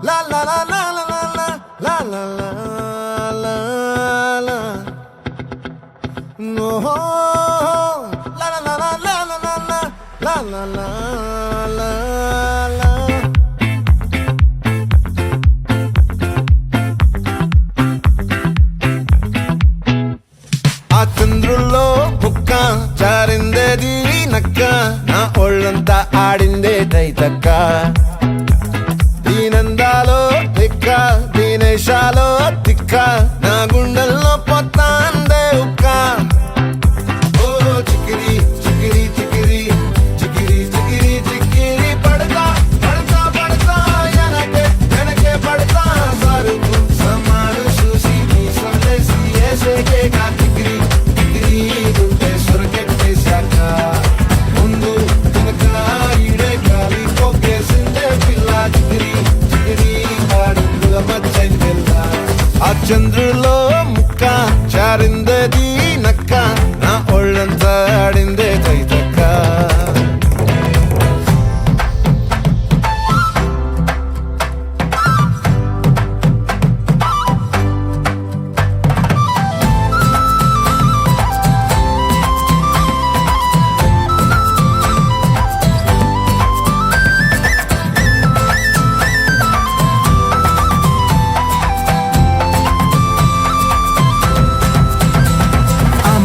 La la la la la la la la la la la. No, la la la la la la la la la la la la. ఆ చంద్రుల్లో ముక్క జారిందేది నక్క నా ఒళ్ళంతా ఆడిందే తైతక్క దీనందాలో తిక్క దీనేశాలో తిక్క నా గుండెల్లో పొత్తాందే ఉక్క ఓ చికిరి చికిరి చికిరి చికిరి చికిరి చికిరి పడతా పడతా పడతా వెనకే వెనకే పడతా సరుకు సమారు చూసి నీ సందేశి ఏసేకే కా చికిరి చికిరి గుండె సొరకెట్టేశాక ముందు వెనక ఈడే గాలి కొక్కేసిందే పిల్ల చికిరి చికిరి ఆడుగుల మచ్చైన పిల్ల ఆ చంద్రులో ముక్క జారిందేది నక్క నా ఒళ్ళంతా ఆడిందే తైతక్క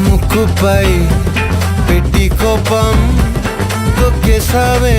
ముక్కుపై పెట్టి కోపం తొక్కేసావే